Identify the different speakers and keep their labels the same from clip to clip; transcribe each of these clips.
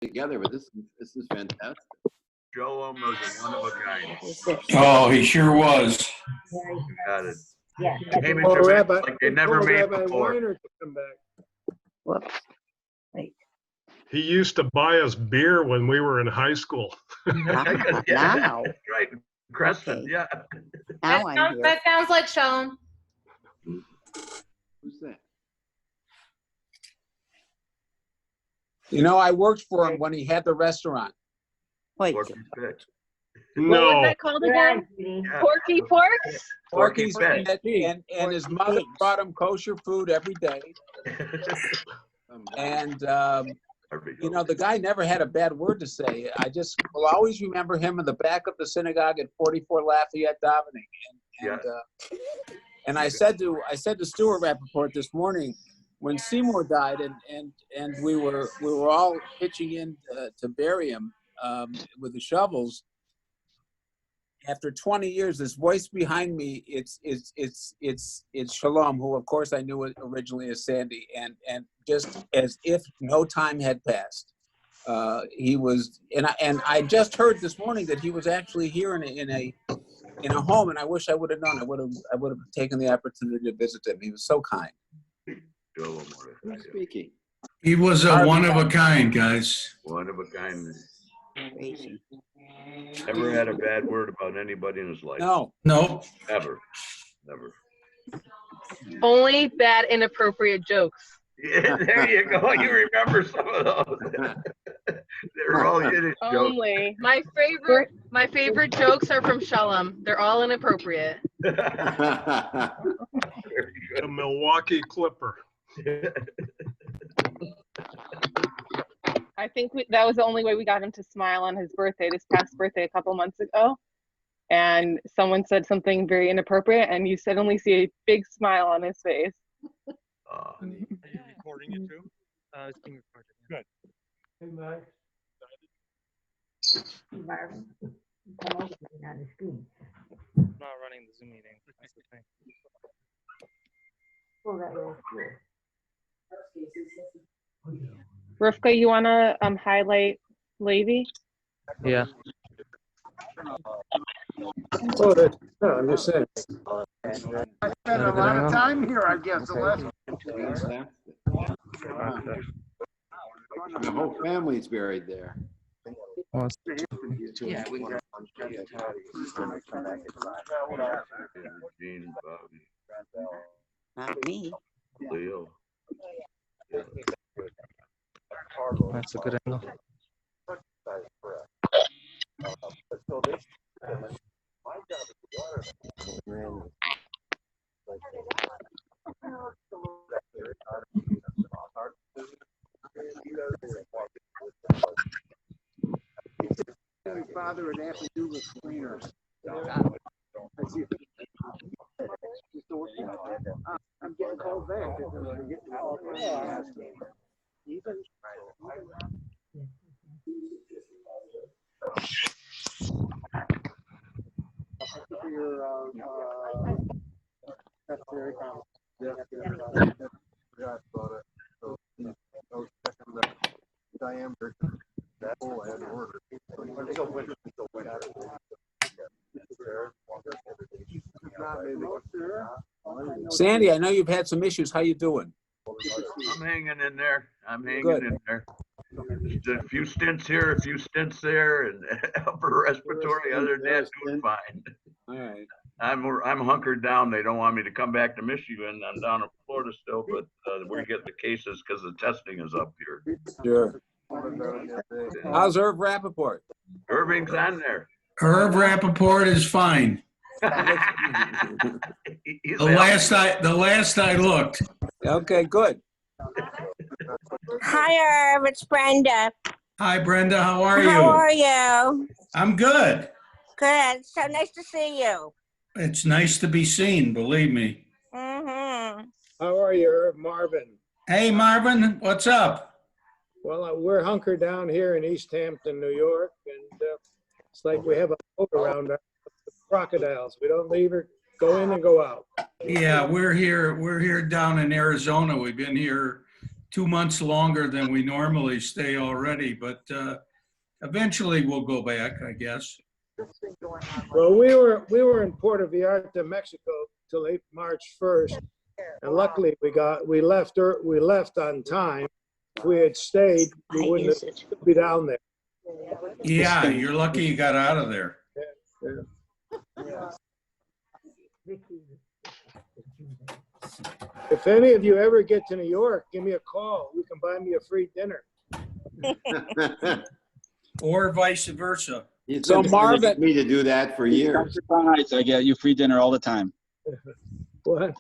Speaker 1: together, but this is fantastic.
Speaker 2: Sholom was one of a kind.
Speaker 3: Oh, he sure was.
Speaker 2: You got it.
Speaker 4: Yeah.
Speaker 2: Came into it
Speaker 5: Rabbi,
Speaker 2: like they never made
Speaker 5: Rabbi
Speaker 2: before.
Speaker 5: Weiner to come back.
Speaker 4: Whoops.
Speaker 6: He used to buy us beer when we were in high school.
Speaker 2: Yeah,
Speaker 4: Now.
Speaker 2: right. Crescent,
Speaker 4: Okay.
Speaker 2: yeah.
Speaker 4: Now I'm here.
Speaker 7: That sounds like Sholom.
Speaker 1: Who's that?
Speaker 8: You know, I worked for him when he had the restaurant.
Speaker 4: Wait.
Speaker 2: Porky Pit.
Speaker 9: What was
Speaker 6: No,
Speaker 9: that called again?
Speaker 2: Yeah.
Speaker 9: Porky Porks?
Speaker 2: Porky
Speaker 8: Porky's
Speaker 2: Pit.
Speaker 8: Pit, and his mother brought him kosher food every day. And, you know, the guy never had a bad word to say. I just will always remember him in the back of the synagogue at 44 Lafayette davening. And I said to Stuart Rappaport this morning, when Seymour died, and we were all pitching in to bury him with the shovels. After 20 years, this voice behind me, it's Shalom, who of course I knew originally as Sandy, and just as if no time had passed, he was. And I just heard this morning that he was actually here in a home, and I wish I would have known. I would have taken the opportunity to visit him. He was so kind.
Speaker 2: Sholom.
Speaker 1: Who's speaking?
Speaker 3: He was a one of a kind, guys.
Speaker 2: One of a kind.
Speaker 4: Crazy.
Speaker 2: Never had a bad word about anybody in his life.
Speaker 8: No.
Speaker 3: No,
Speaker 2: Ever. Never.
Speaker 9: Only bad, inappropriate jokes.
Speaker 2: Yeah, there you go. You remember some of those. They're all Yiddish jokes.
Speaker 9: Only. My favorite jokes are from Sholom. They're all inappropriate.
Speaker 2: Very
Speaker 6: the Milwaukee Clipper.
Speaker 2: good.
Speaker 9: I think that was the only way we got him to smile on his birthday, this past birthday a couple months ago. And someone said something very inappropriate, and you suddenly see a big smile on his face.
Speaker 2: Uh,
Speaker 10: Are you recording it too? It's being recorded. Good.
Speaker 5: Hey, Mike.
Speaker 4: Marvin, come over on the screen.
Speaker 10: I'm not running the Zoom meeting. That's the thing.
Speaker 4: Pull that little screw.
Speaker 9: Rivka, you want to highlight Levy?
Speaker 10: Yeah.
Speaker 5: Oh, no, I'm just saying. I spent a lot of time here, I guess, the last.
Speaker 1: The whole family's buried there.
Speaker 4: Yeah, we got
Speaker 2: Gene, Bobby,
Speaker 4: not me.
Speaker 2: Leo. Yeah.
Speaker 10: That's a good angle.
Speaker 5: My father would have to do with cleaners. I'm getting called back. That's very common. Diameter. That whole had order.
Speaker 8: Sandy, I know you've had some issues. How you doing?
Speaker 2: I'm hanging in there. I'm hanging
Speaker 8: Good.
Speaker 2: in there. Just a few stints here, a few stints there, and upper respiratory. Other than that, doing fine.
Speaker 8: All right.
Speaker 2: I'm hunkered down. They don't want me to come back to Michigan. I'm down in Florida still, but we're getting the cases because the testing is up here.
Speaker 8: Sure. How's Irv Rappaport?
Speaker 2: Irving's on there.
Speaker 3: Herb Rappaport is fine.
Speaker 2: He's
Speaker 3: The last I looked.
Speaker 8: Okay, good.
Speaker 11: Hi, Irv. It's Brenda.
Speaker 3: Hi, Brenda. How are
Speaker 11: How
Speaker 3: you?
Speaker 11: are you?
Speaker 3: I'm good.
Speaker 11: Good. So nice to see you.
Speaker 3: It's nice to be seen, believe me.
Speaker 11: Mm-hmm.
Speaker 5: How are you, Irv? Marvin?
Speaker 3: Hey, Marvin, what's up?
Speaker 5: Well, we're hunkered down here in East Hampton, New York, and it's like we have a boat around our crocodiles. We don't leave or go in and go out.
Speaker 3: Yeah, we're here down in Arizona. We've been here 2 months longer than we normally stay already, but eventually we'll go back, I guess.
Speaker 5: Well, we were in Puerto Vallarta, Mexico till March 1st. And luckily we left on time. If we had stayed, we
Speaker 4: Why
Speaker 5: wouldn't
Speaker 4: is
Speaker 5: have
Speaker 4: it?
Speaker 5: be down there.
Speaker 3: Yeah, you're lucky you got out of there.
Speaker 5: If any of you ever get to New York, give me a call. You can buy me a free dinner.
Speaker 3: Or vice versa.
Speaker 1: He's
Speaker 8: So
Speaker 1: been trying to
Speaker 8: Marvin-
Speaker 1: get me to do that for
Speaker 7: Come
Speaker 1: years.
Speaker 7: to Crown Heights, I get you free dinner all the time.
Speaker 5: What?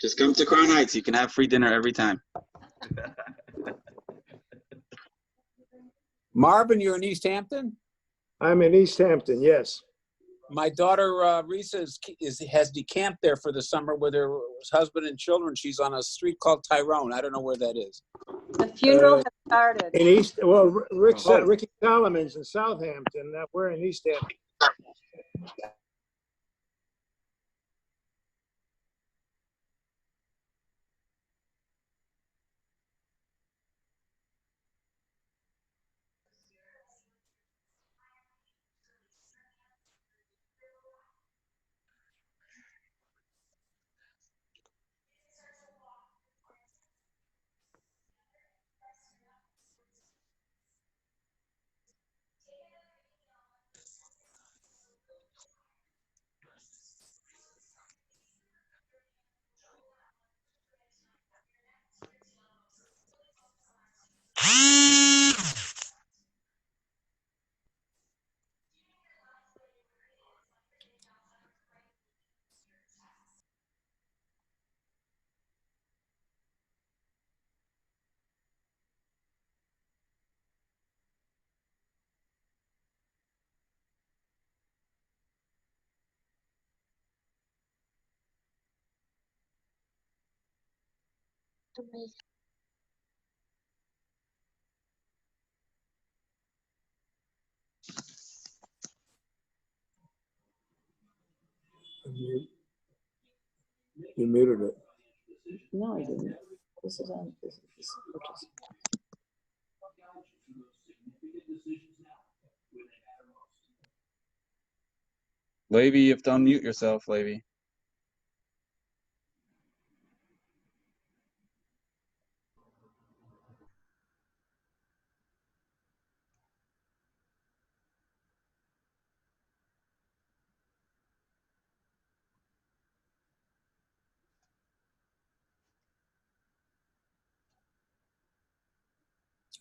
Speaker 7: Just come to Crown Heights. You can have free dinner every time.
Speaker 8: Marvin, you're in East Hampton?
Speaker 5: I'm in East Hampton, yes.
Speaker 8: My daughter, Risa, has decamped there for the summer with her husband and children. She's on a street called Tyrone. I don't know where that is.
Speaker 12: The funeral has started.
Speaker 5: In Ricky Solomon's in Southampton. We're in East Hampton. You muted it.
Speaker 4: No, I didn't. This is on, this is.
Speaker 7: Levy, you have to unmute yourself, Levy.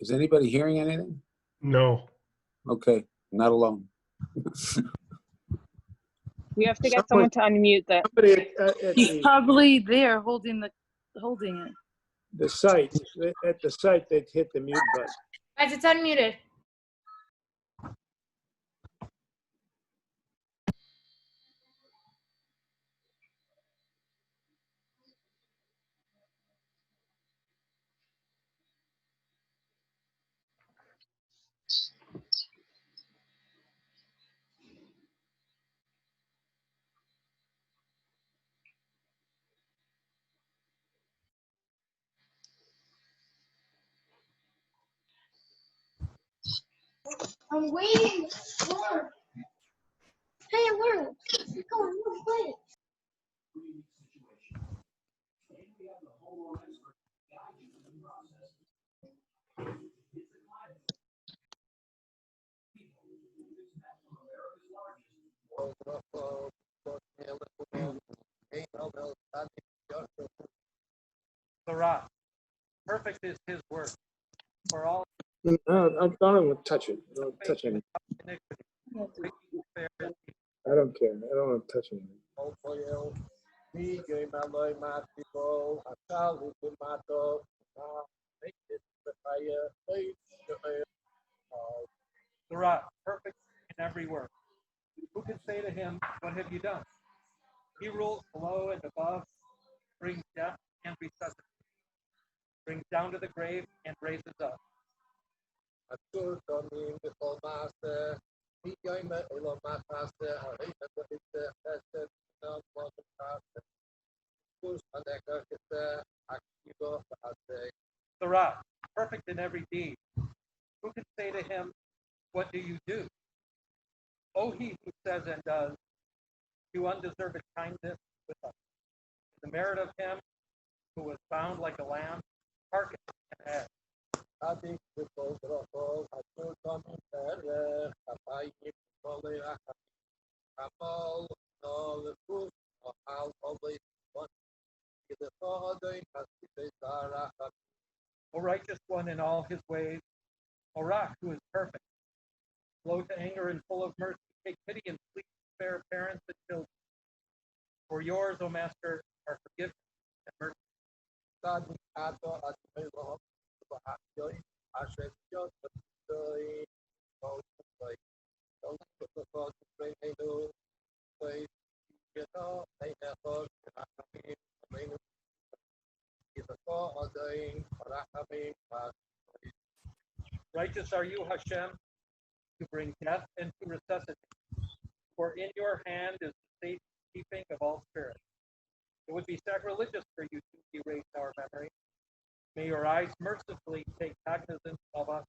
Speaker 8: Is anybody hearing anything?
Speaker 6: No.
Speaker 8: Okay, not alone.
Speaker 9: We have to get someone to unmute that.
Speaker 5: Somebody at
Speaker 12: He's probably there holding it.
Speaker 5: the site, they hit the mute button.
Speaker 12: Guys, it's unmuted.
Speaker 13: I'm waiting for. Hey, where? Go on, play.
Speaker 10: Sarah, perfect is his work for all
Speaker 5: No, I don't even touch it. Don't touch anything.
Speaker 10: iniquity.
Speaker 5: I don't care. I don't want to touch anything.
Speaker 10: Sarah, perfect in every work. Who can say to him, what have you done? He rules below and above, brings death and resuscitates, brings down to the grave and raises up. The rock, perfect in every deed. Who can say to him, what do you do? Oh, he who says and does, do undeserved kindness with us. The merit of him who was bound like a lamb, hearken and ask. O righteous one in all his ways, O rock who is perfect, slow to anger and full of mercy, take pity and please spare parents and children. For yours, O Master, are forgiveness and mercy. Righteous are you, Hashem, to bring death and to resuscitate. For in your hand is the safekeeping of all spirits. It would be sacrilegious for you to erase our memory. May your eyes mercifully take cognizance of us.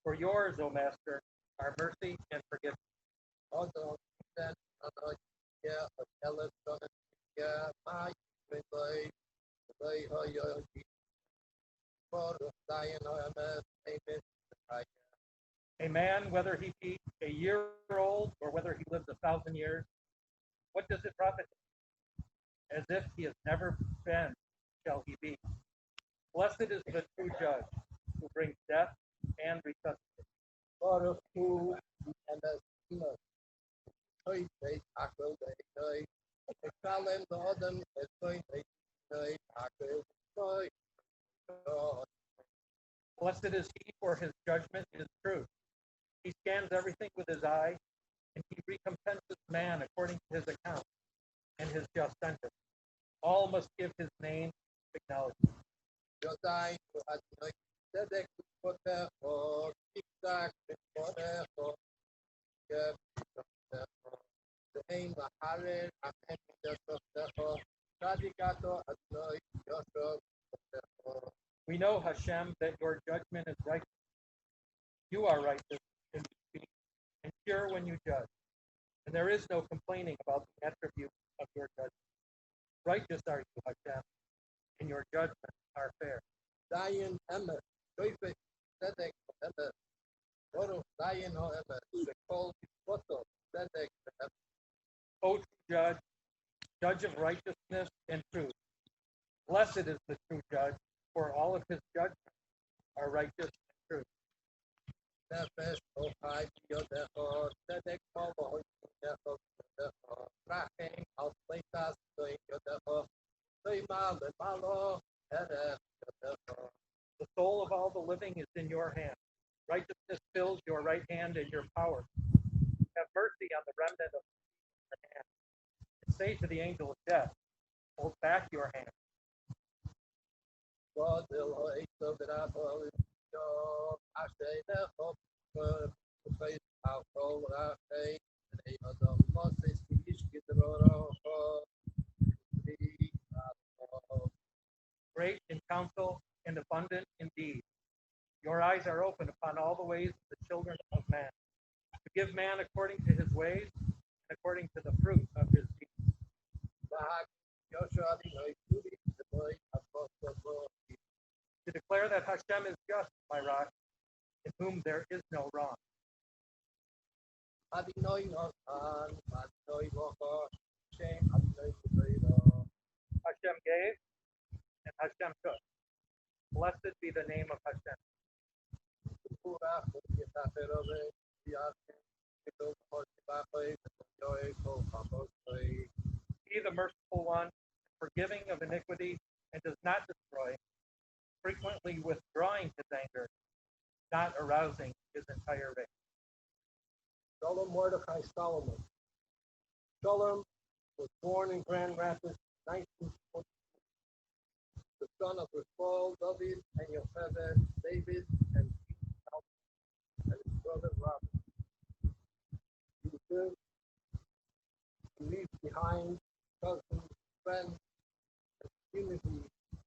Speaker 10: For yours, O Master, are mercy and forgiveness. A man, whether he be a year old or whether he lives 1,000 years, what does it profit him? As if he has never been, shall he be. Blessed is the true judge who brings death and resuscitates. Blessed is he, for his judgment is true. He scans everything with his eye, and he recompenses man according to his account and his just sentence. All must give his name acknowledgement. We know, Hashem, that your judgment is righteous. You are righteous when you speak and pure when you judge. And there is no complaining about the attributes of your judgment. Righteous are you, Hashem, and your judgments are fair. O true judge, judge of righteousness and truth. Blessed is the true judge, for all of his judgments are righteous and true. The soul of all the living is in your hand. Righteousness fills your right hand and your power. Have mercy on the remnant of the hand. And say to the angel of death, hold back your hand. Great in counsel and abundant in deed. Your eyes are open upon all the ways of the children of man, to give man according to his ways and according to the fruit of his deeds. To declare that Hashem is just, my rock, in whom there is no wrong. Hashem gave and Hashem took. Blessed be the name of Hashem. He, the merciful one, forgiving of iniquity, and does not destroy, frequently withdrawing his anger, not arousing his entire race.
Speaker 5: Sholom Mordechai Solomon. Sholom was born in Grand Rapids, 1940. The son of Rishbal, David, and Yocheved, David, and his brother Robert. He lived to leave behind cousins, friends, and community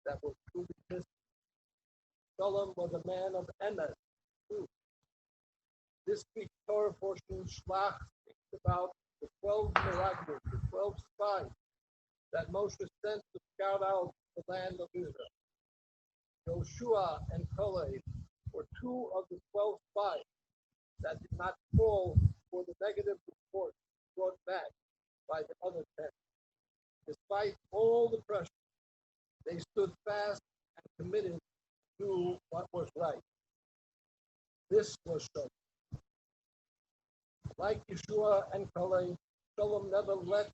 Speaker 5: that was truly missing.
Speaker 10: Sholom was a man of emes, truth. This week's Torah portion, Shlach, speaks about the 12 miraglim, the 12 spies that Moshe sent to scout out the land of Israel. Joshua and Caleb were two of the 12 spies that did not fall for the negative report brought back by the other 10. Despite all the pressure, they stood fast and committed to what was right. This was Sholom. Like Yeshua and Caleb, Sholom never let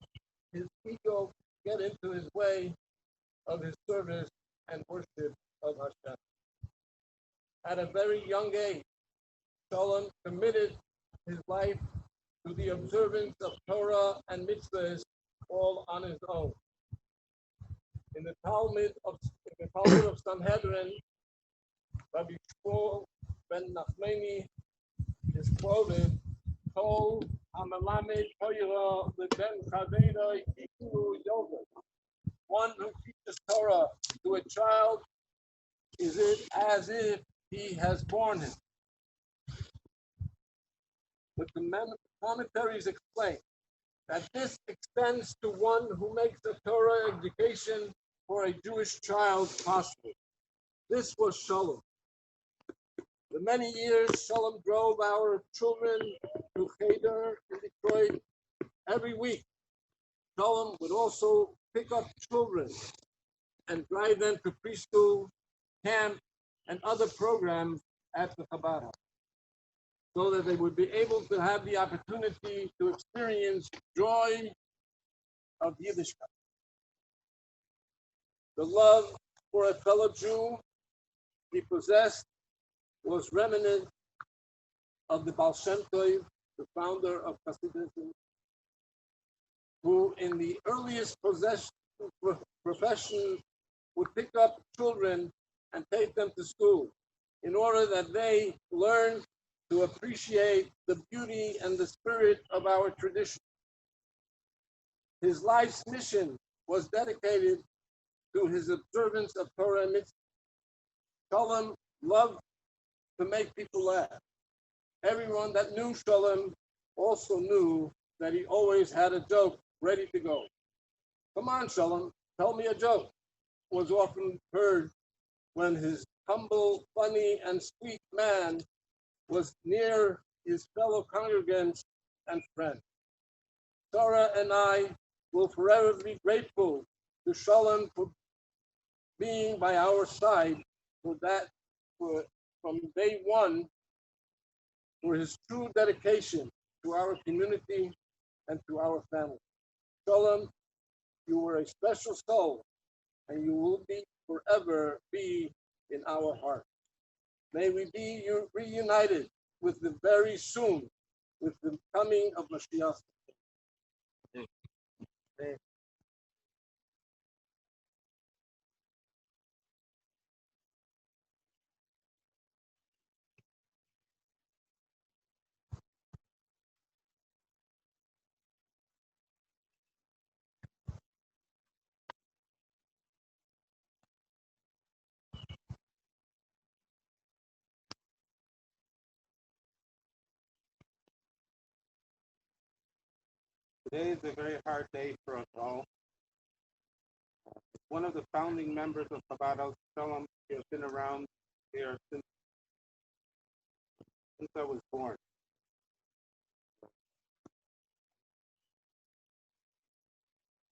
Speaker 10: his ego get into his way of his service and worship of Hashem. At a very young age, Sholom committed his life to the observance of Torah and mitzvahs all on his own. In the Talmud of Sanhedrin, Rabbi Shmuel ben Nachmani is quoted, "Kol hamelamed Torah leben chaveroi kikuru yovel." One who teaches Torah to a child is it as if he has born him. But the commentaries explain that this extends to one who makes a Torah education for a Jewish child possible. This was Sholom. For many years, Sholom drove our children to Cheder in Detroit every week. Sholom would also pick up children and drive them to preschool, camp, and other programs at the Chabad house, so that they would be able to have the opportunity to experience joy of Yiddishkeit. The love for a fellow Jew he possessed was remnant of the Baal Shem Tov, the founder of Hasidism, who in the earliest profession would pick up children and take them to school in order that they learn to appreciate the beauty and the spirit of our tradition. His life's mission was dedicated to his observance of Torah and mitzvah. Sholom loved to make people laugh. Everyone that knew Sholom also knew that he always had a joke ready to go. "Come on, Sholom, tell me a joke," was often heard when his humble, funny, and sweet man was near his fellow congregants and friends. Sarah and I will forever be grateful to Sholom for being by our side from day one, for his true dedication to our community and to our family. Sholom, you were a special soul, and you will forever be in our hearts. May we be reunited with the very soon, with the coming of Mashiach. Amen.
Speaker 14: Today is a very hard day for us all. One of the founding members of Chabad Sholom has been around here since I was born.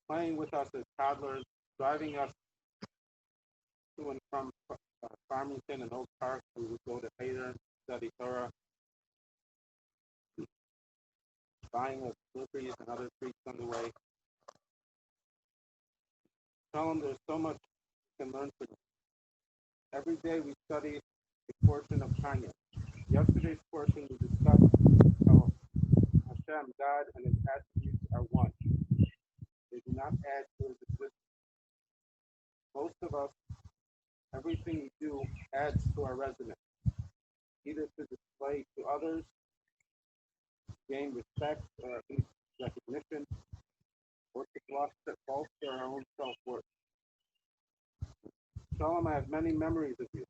Speaker 14: Playing with us as toddlers, driving us to and from Farmington and Oak Park. We would go to Cheder, study Torah, buying us Slurpees and other treats on the way. Tell them there's so much you can learn from them. Every day we study a portion of Tanya. Yesterday's portion we discussed how Hashem, God, and his attributes are one. They do not add to his existence. Most of us, everything we do adds to our resume, either to display to others, gain respect or at least recognition, or to bolster our own self-worth. Sholom, I have many memories of you.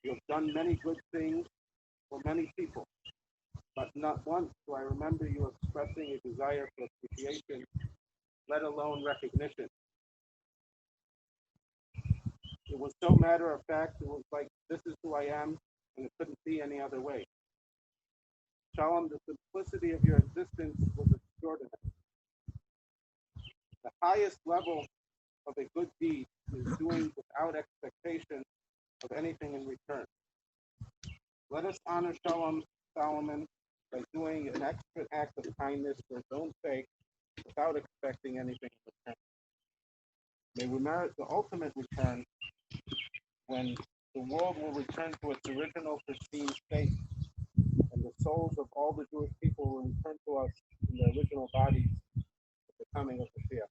Speaker 14: You have done many good things for many people, but not once do I remember you expressing a desire for appreciation, let alone recognition. It was so matter of fact, it was like, this is who I am, and it couldn't be any other way. Shalom, the simplicity of your existence was extraordinary. The highest level of a good deed is doing without expectation of anything in return. Let us honor Sholom Solomon by doing an extra act of kindness for his own sake without expecting anything in return. May we merit the ultimate return when the world will return to its original pristine state and the souls of all the Jewish people will return to us in their original bodies at the coming of the Mashiach.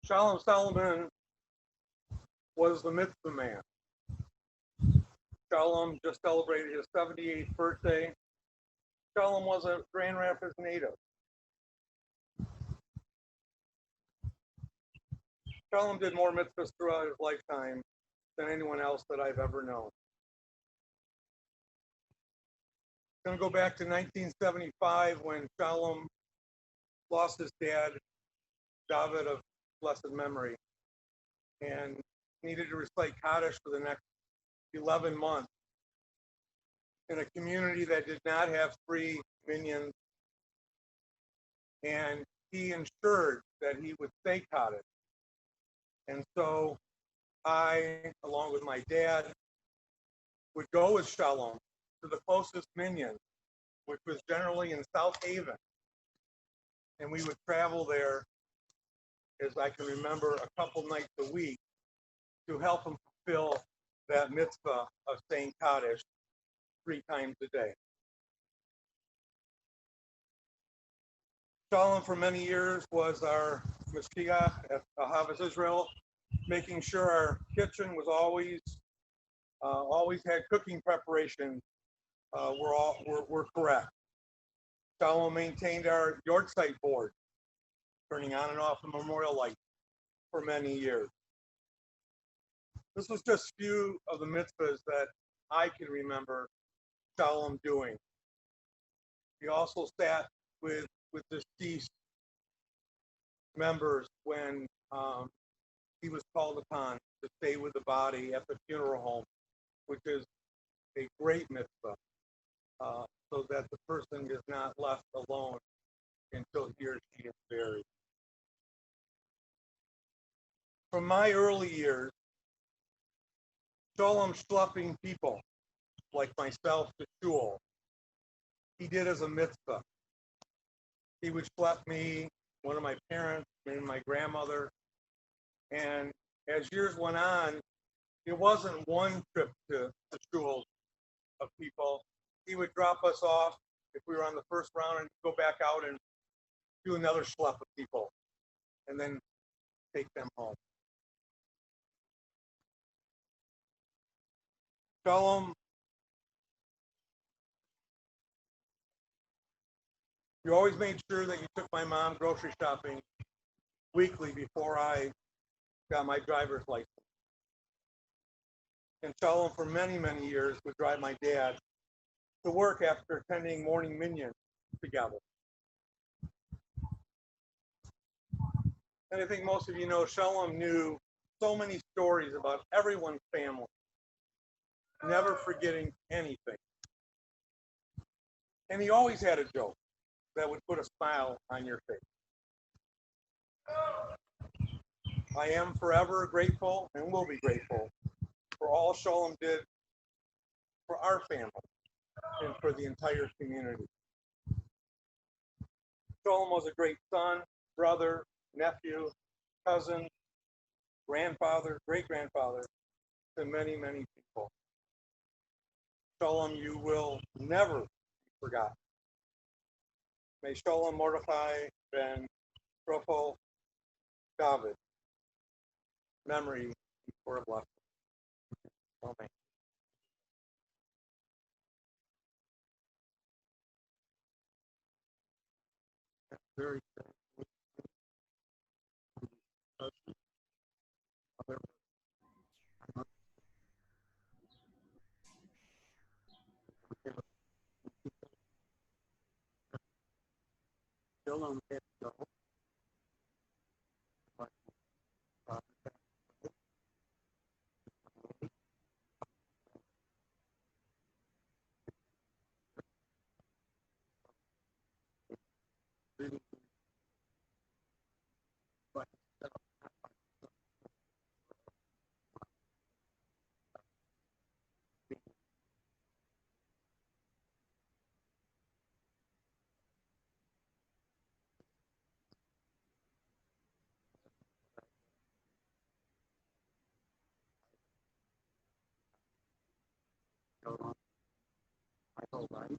Speaker 10: Sholom Solomon was the mitzvah man. Sholom just celebrated his 78th birthday. Sholom was a Grand Rapids native. Sholom did more mitzvahs throughout his lifetime than anyone else that I've ever known. I'm going to go back to 1975 when Sholom lost his dad, David of blessed memory, and needed to recite Kaddish for the next 11 months in a community that did not have free minions, and he ensured that he would say Kaddish. And so I, along with my dad, would go with Sholom to the closest minion, which was generally in South Haven. And we would travel there, as I can remember, a couple nights a week to help him fulfill that mitzvah of saying Kaddish 3 times a day. Sholom for many years was our Mashgiach at Ahavas Israel, making sure our kitchen was always had cooking preparation were correct. Sholom maintained our yard site board, turning on and off the memorial light for many years. This was just a few of the mitzvahs that I can remember Sholom doing. He also sat with deceased members when he was called upon to stay with the body at the funeral home, which is a great mitzvah, so that the person is not left alone until he or she is buried. From my early years, Sholom schlepping people like myself to shul, he did as a mitzvah. He would schlep me, one of my parents, maybe my grandmother, and as years went on, it wasn't one trip to shul of people. He would drop us off if we were on the first round and go back out and do another schlep of people and then take them home. Sholom, you always made sure that you took my mom grocery shopping weekly before I got my driver's license. And Sholom for many, many years would drive my dad to work after attending morning minyan together. And I think most of you know Sholom knew so many stories about everyone's family, never forgetting anything. And he always had a joke that would put a smile on your face. I am forever grateful and will be grateful for all Sholom did for our family and for the entire community. Sholom was a great son, brother, nephew, cousin, grandfather, great-grandfather to many, many people. Sholom, you will never be forgotten. May Sholom Mordechai ben Rofo David memory be for a blessing.
Speaker 14: moment. That's very sad. Sholom had to go. But, really, but, Sholom, my whole life.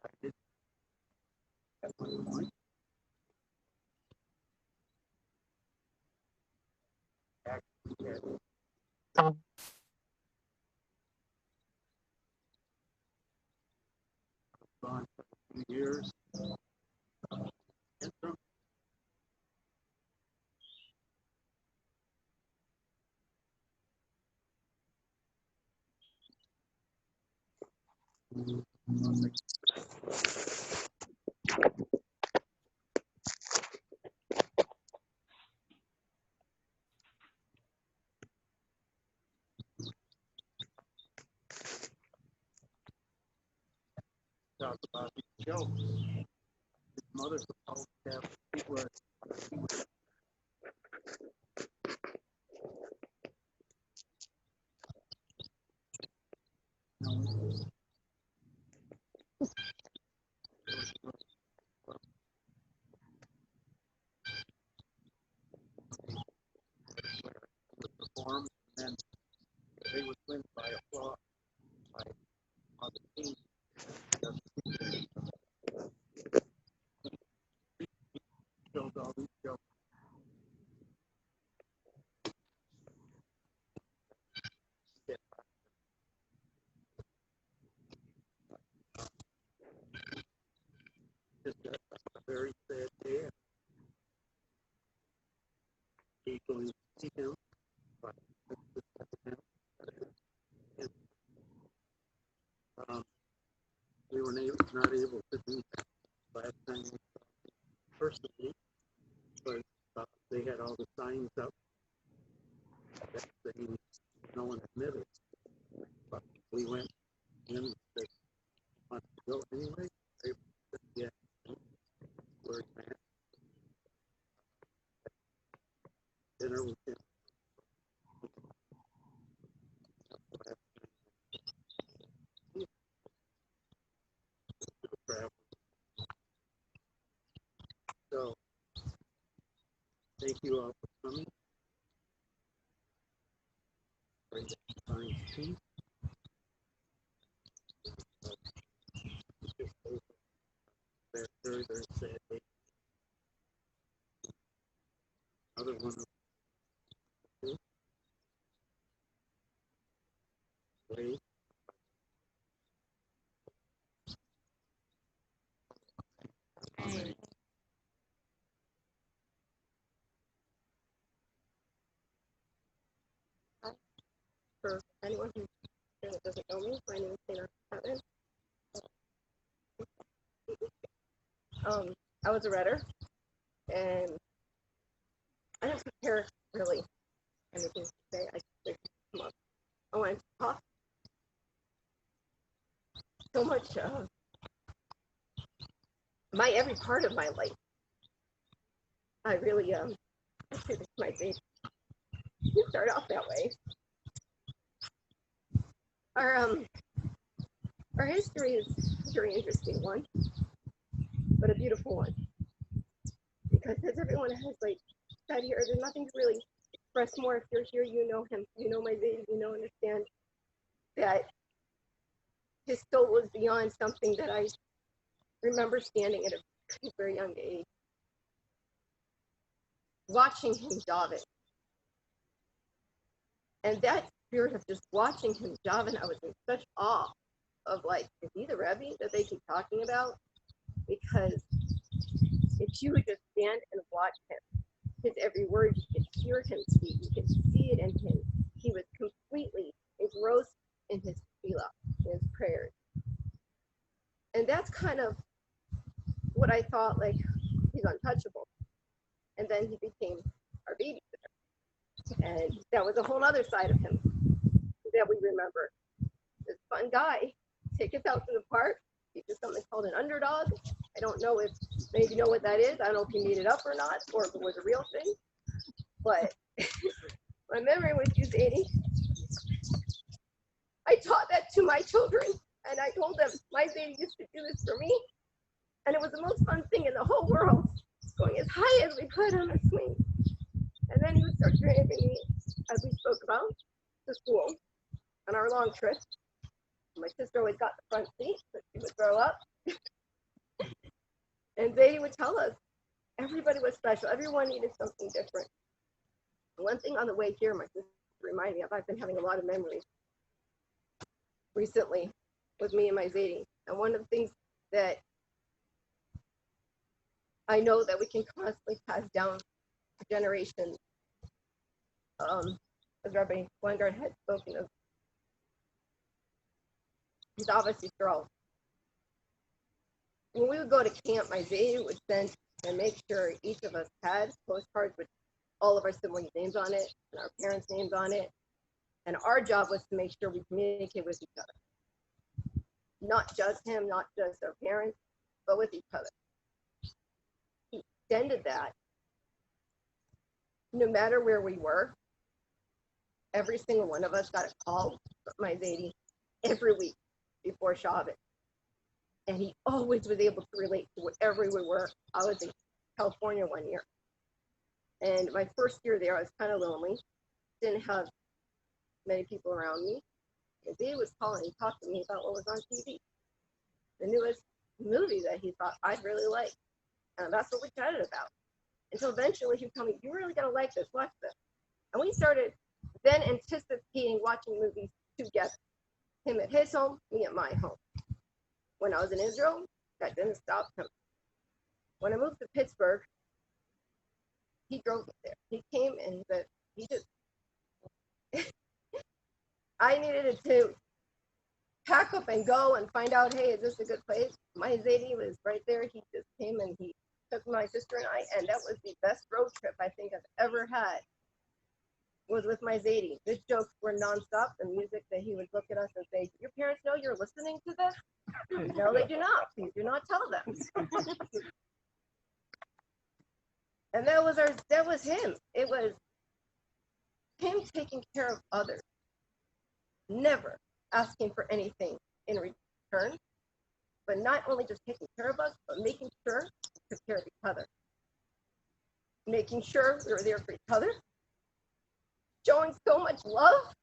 Speaker 14: I did at one point. Actually, had gone for a few years. And from talk about these jokes. His mother would always have, he was perform, and then they would win by applause by other teams. Showed all these jokes. Just a very sad day. People see him, but we were not able to do that last time. Personally, but they had all the signs up that saying no one admitted. But we went in and said, want to go anyway? They said, yeah. Where's Matt? Dinner with him. So, thank you all for coming. Pray that you find peace. That very, very sad day. Another one of you. Wait.
Speaker 15: For anyone who doesn't know me, my name is Taylor Chapman. I was a Redder, and I don't prepare really anything to say. I just come up. I wanted to talk so much of every part of my life. I really I say this might be you start off that way. Our history is a very interesting one, but a beautiful one. Because as everyone has said here, there's nothing to really express more. If you're here, you know him, you know my baby, you know, understand that his soul was beyond something that I remember standing at a very young age, watching him daven. And that spirit of just watching him daven, I was in such awe of like, is he the Rebbe that they keep talking about? Because if you would just stand and watch him, his every word, you could hear him speak, you could see it in him. He was completely engrossed in his tefillah, in his prayers. And that's kind of what I thought, like, he's untouchable. And then he became our babysitter. And that was a whole other side of him that we remember. This fun guy, take us out to the park, teach us something called an underdog. I don't know if many of you know what that is. I don't know if he made it up or not, or if it was a real thing. But my memory with you, Zadie, I taught that to my children, and I told them, my Zadie used to do this for me, and it was the most fun thing in the whole world, going as high as we could on the swing. And then he would start driving me, as we spoke about, to school on our long trip. My sister always got the front seat, so she would throw up. And Zadie would tell us, everybody was special. Everyone needed something different. One thing on the way here, my sister reminded me of, I've been having a lot of memories recently with me and my Zadie. And one of the things that I know that we can constantly pass down to generations, as Rabbi Weingart had spoken of, he's obviously through. When we would go to camp, my Zadie would send and make sure each of us had postcards with all of our siblings' names on it and our parents' names on it. And our job was to make sure we communicate with each other. Not just him, not just our parents, but with each other. He extended that no matter where we were. Every single one of us got a call from my Zadie every week before Shabbat. And he always was able to relate to wherever we were. I was in California one year. And my first year there, I was kind of lonely. Didn't have many people around me. And Zadie was calling and talking to me about what was on TV. The newest movie that he thought I'd really like. And that's what we chatted about. Until eventually he would tell me, you're really going to like this, watch this. And we started then anticipating watching movies together. Him at his home, me at my home. When I was in Israel, that didn't stop him. When I moved to Pittsburgh, he drove me there. He came and said, he just, I needed to pack up and go and find out, hey, is this a good place? My Zadie was right there. He just came and he took my sister and I, and that was the best road trip I think I've ever had, was with my Zadie. His jokes were nonstop. The music that he would look at us and say, your parents know you're listening to this? No, they do not. Please do not tell them. And that was him. It was him taking care of others, never asking for anything in return, but not only just taking care of us, but making sure we took care of each other. Making sure we were there for each other, showing so much love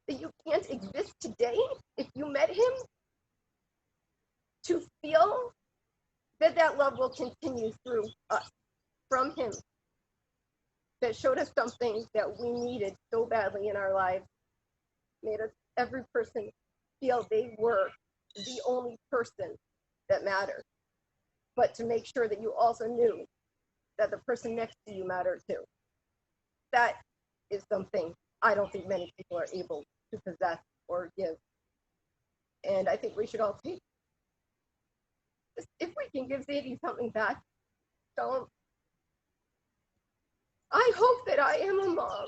Speaker 15: that you can't exist today if you met him, to feel that that love will continue through us, from him, that showed us something that we needed so badly in our lives, made us, every person, feel they were the only person that mattered, but to make sure that you also knew that the person next to you mattered too. That is something I don't think many people are able to possess or give. And I think we should all take, if we can give Zadie something back, tell him, I hope that I am a mom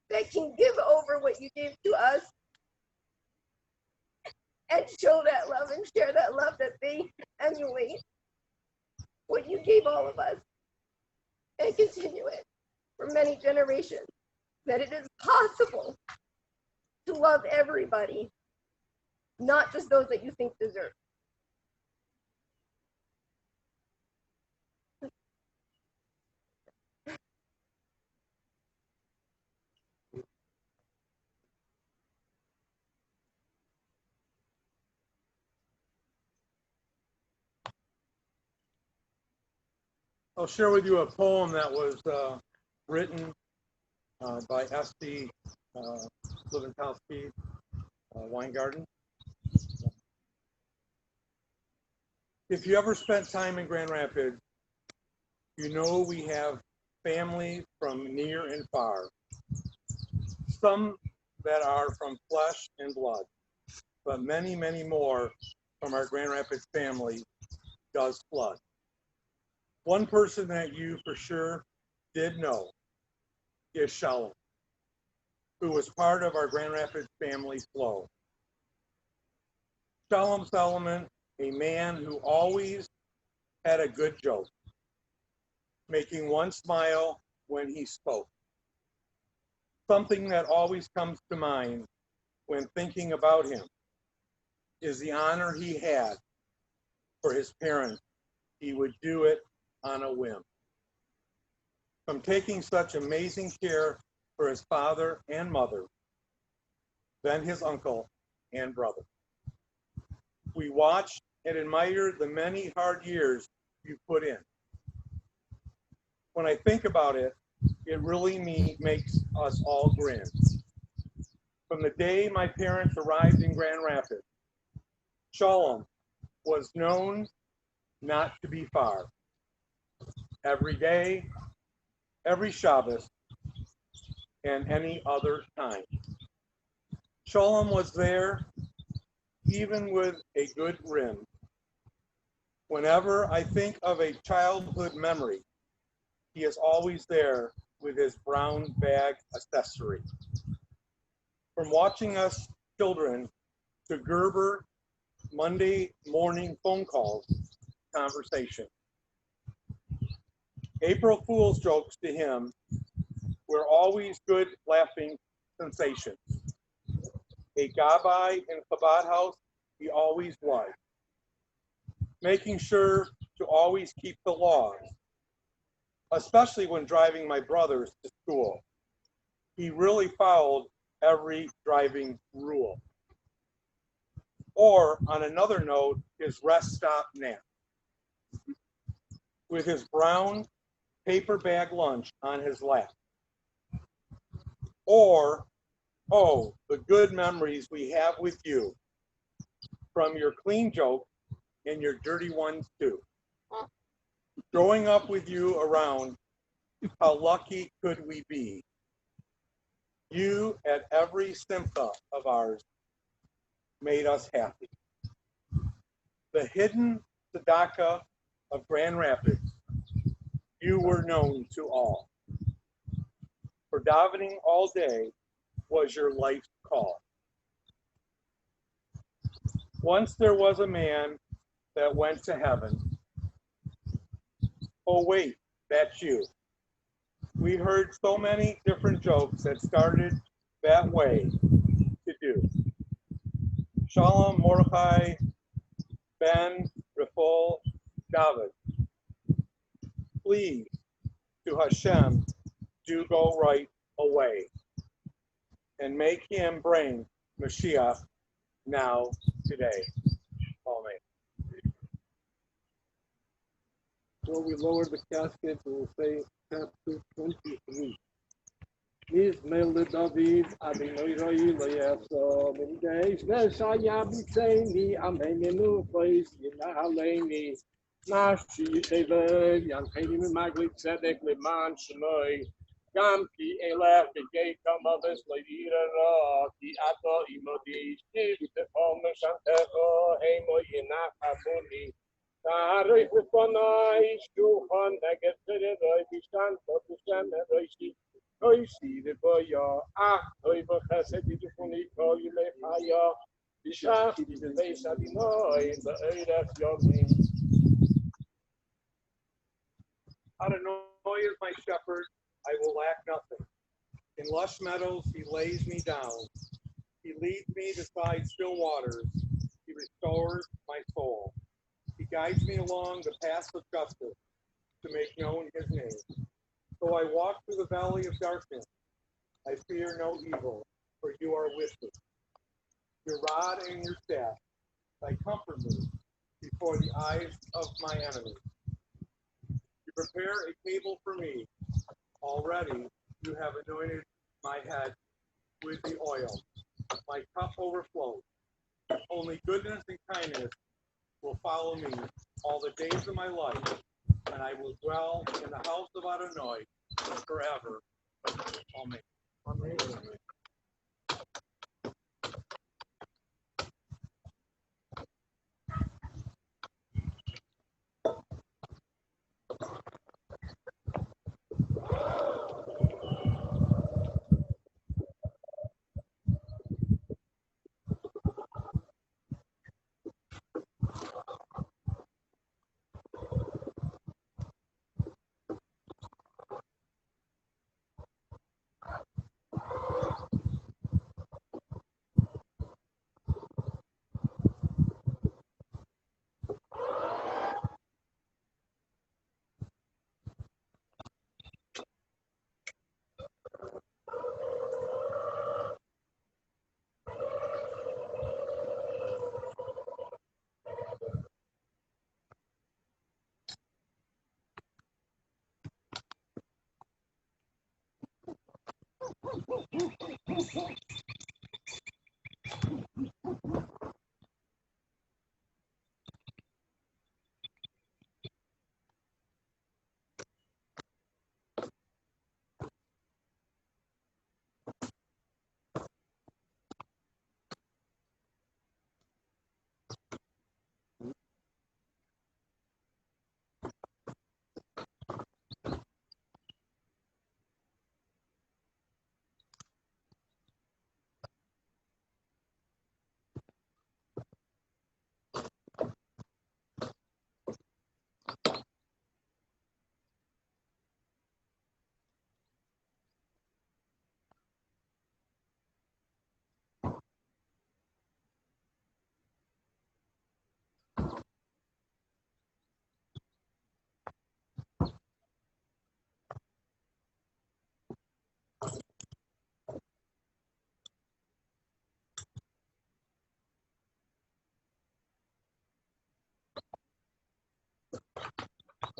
Speaker 15: that can give over what you gave to us and show that love and share that love, that they emulate what you gave all of us and continue it for many generations, that it is possible to love everybody, not just those that you think deserve.
Speaker 10: I'll share with you a poem that was written by S.D. Lewandowski Weingarten. If you ever spent time in Grand Rapids, you know we have families from near and far. Some that are from flesh and blood, but many, many more from our Grand Rapids family does flood. One person that you for sure did know is Sholom, who was part of our Grand Rapids family flow. Sholom Solomon, a man who always had a good joke, making one smile when he spoke. Something that always comes to mind when thinking about him is the honor he had for his parents. He would do it on a whim. From taking such amazing care for his father and mother, then his uncle and brother. We watched and admired the many hard years you put in. When I think about it, it really makes us all grin. From the day my parents arrived in Grand Rapids, Sholom was known not to be far. Every day, every Shabbos, and any other time. Sholom was there, even with a good rim. Whenever I think of a childhood memory, he is always there with his brown bag accessory. From watching us children to Gerber Monday morning phone calls, conversation. April Fool's jokes to him were always good laughing sensations. A gabbai in Chabad house, he always was. Making sure to always keep the laws, especially when driving my brothers to school. He really followed every driving rule. Or, on another note, his rest stop nap. With his brown paper bag lunch on his lap. Or, oh, the good memories we have with you from your clean joke and your dirty ones too. Growing up with you around, how lucky could we be? You at every simcha of ours made us happy. The hidden tzedakah of Grand Rapids, you were known to all. For davening all day was your life's call. Once there was a man that went to heaven. Oh wait, that's you. We heard so many different jokes that started that way to do. Shalom Mordechai Ben Rafal David. Please, to Hashem, do go right away and make him bring Mashiach now today. Amen.
Speaker 14: So we lower the casket and we'll say chapter 23. Mizmel David, Adonai Roi Loyaso, many days, Vesaya Bitseni, Amenenu, Place, Yinahaleni, Nashi, David, Yankani, Magli, Sedek, Liman, Shemoi, Gamki, Elef, the gate, come of us, Lady Ra, the Ato, Imodi, Steve, the Homer, Shanteho, Hemo, Yinafamuni. Tarek Panai, Shuhan, Negative, Bishan, Bishan, Roishi, Roishi, the Boya, Oiva Hassadi, the Funiko, you may fire, Bishah, the Base Adino, in the aid of your name.
Speaker 10: Adonai is my shepherd, I will lack nothing. In lush meadows, he lays me down. He leads me beside still waters. He restores my soul. He guides me along the path of justice to make known his name. Though I walk through the valley of darkness, I fear no evil, for you are with me. Your rod and your staff, they comfort me before the eyes of my enemies. You
Speaker 14: Prepare a table for me. Already you have anointed my head with the oil. My cup overflows. Only goodness and kindness will follow me all the days of my life, and I will dwell in the house of Adonai forever. Amen. Amen.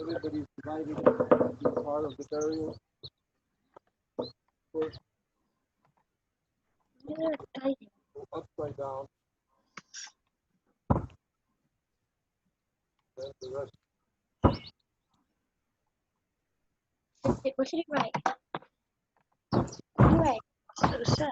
Speaker 14: Everybody's invited to be part of the burial. First, go upside down. Then the rest.
Speaker 13: Hey, what did you write? What did you write? So sad.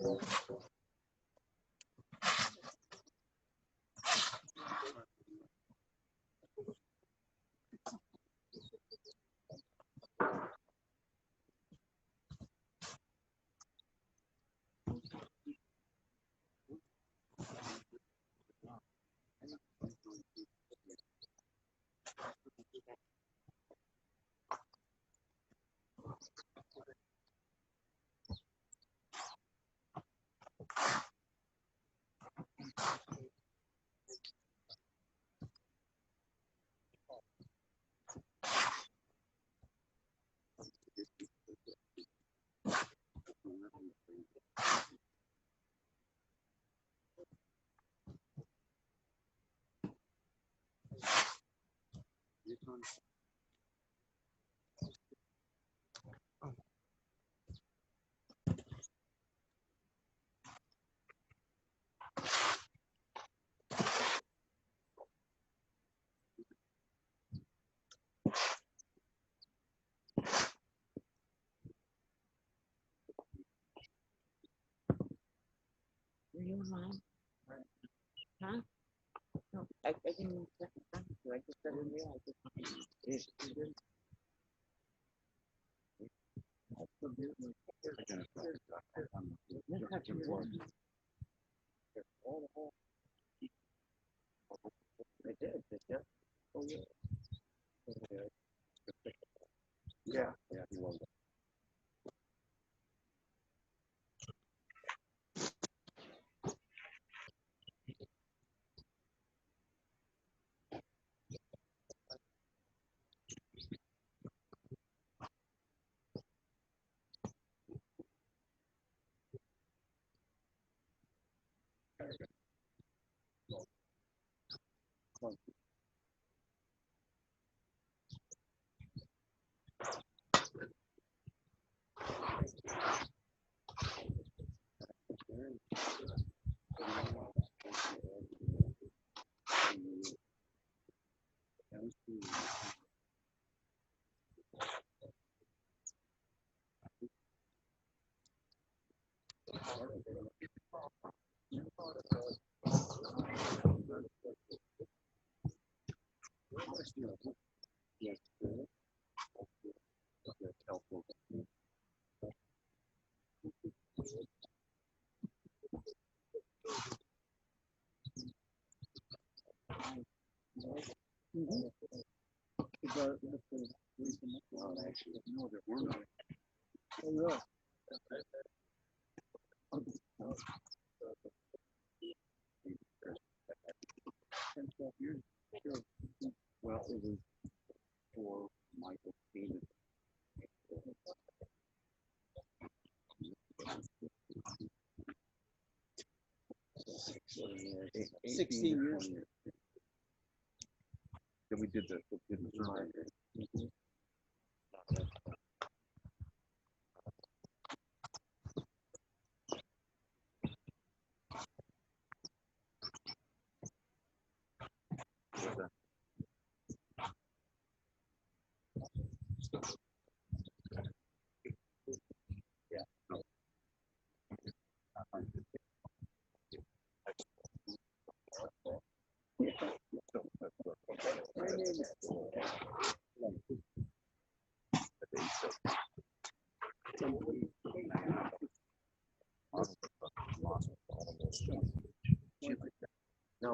Speaker 4: Were you on? Huh? No, I didn't. I just didn't realize it. Oh, yeah. Yeah. Well, it was for Michael Phoenix. 16 years. Then we did the surgery. No,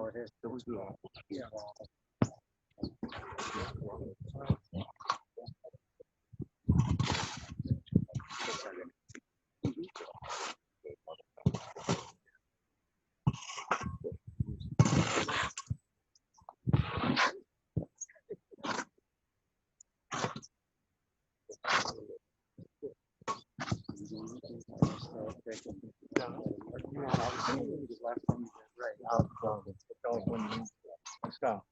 Speaker 4: it is. Yeah. Let's go.